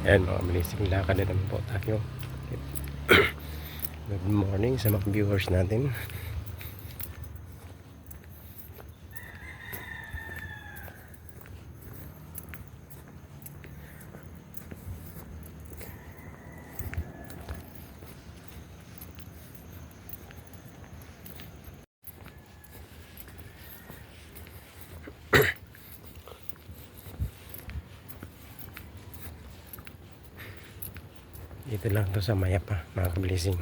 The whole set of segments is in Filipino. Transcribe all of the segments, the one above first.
Ayan mga blessing, lakad na naman po tayo. Good morning sa mga viewers natin. Dito lang to sa Mayapa mga blessing.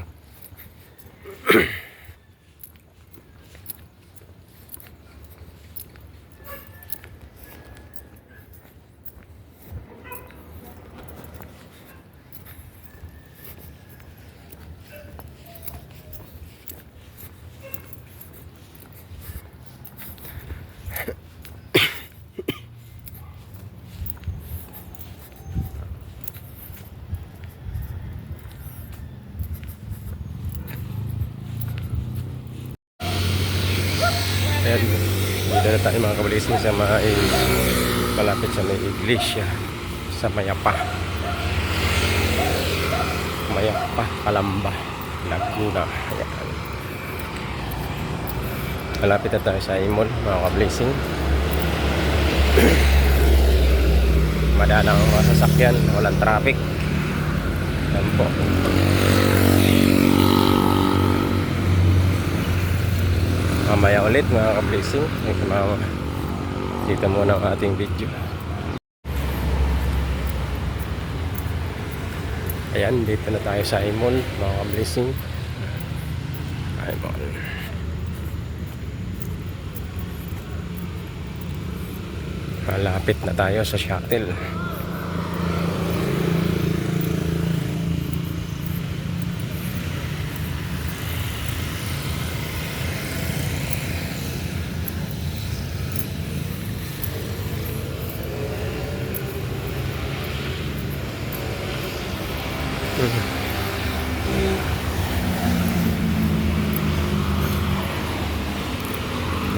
Ayan, dito na tayo mga kabalising sa malapit sa may iglesia sa Mayapa, Calamba, Laguna. Ayan. Malapit na tayo sa Imol mga kabalising. Madalang ang mga sasakyan, walang traffic. Ayan po. Mamaya ulit mga ka-blessing, dito muna ang ating video. Ayan, dito na tayo sa Imol mga ka-blessing. Malapit na tayo sa shuttle.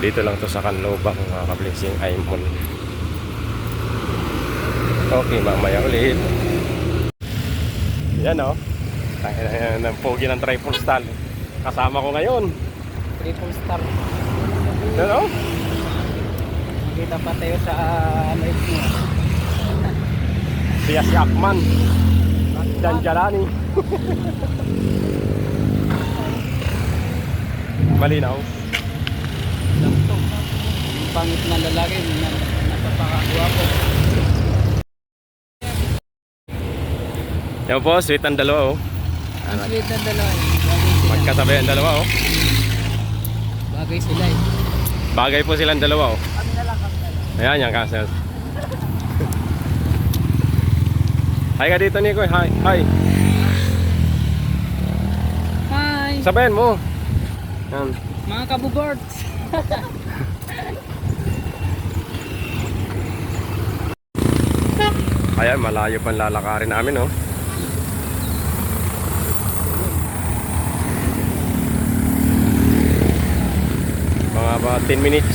Dito lang to sa Canlobang mga ka-blessing, Imol. Okay, mamaya ulit. Yan o. Ang pogi ng triple star. Kasama ko ngayon. Triple star. Yan o. Nakita pa tayo sa live mo. Siya si Akman. Janjalani. Malinaw. Ito. Pangit na lalaki. Napapakakuha ko. Yan po, sweet ang dalawa oh. Ang sweet na dalawa. Magkatabi ang dalawa oh. Bagay sila eh. Bagay po silang dalawa oh. Kami na lang. Ayan yan kasi. Hi ka dito Nico. Hi. Hi. Hi. Sabayan mo. Yan. Mga kabugorts. Ayan, malayo pang lalakarin namin oh. Mga ba 10 minutes.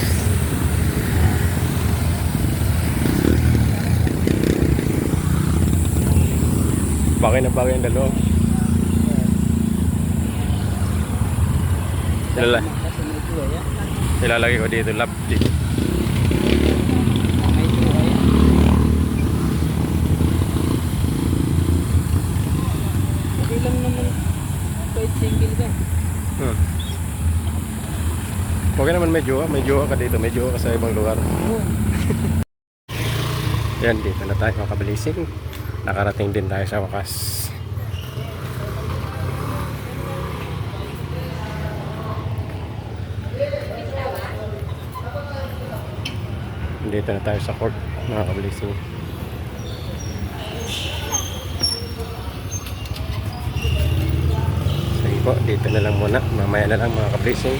Bagay na bagay ang dalawa. Ilalagay ko dito lap dito. Okay lang naman kahit single ka. Okay naman may jowa ka dito, may jowa ka sa ibang lugar. Yan, dito na tayo mga kabalising. Nakarating din tayo sa wakas. Dito na tayo sa court mga kabalising. Sige po, dito na lang muna. Mamaya na lang mga kabalising.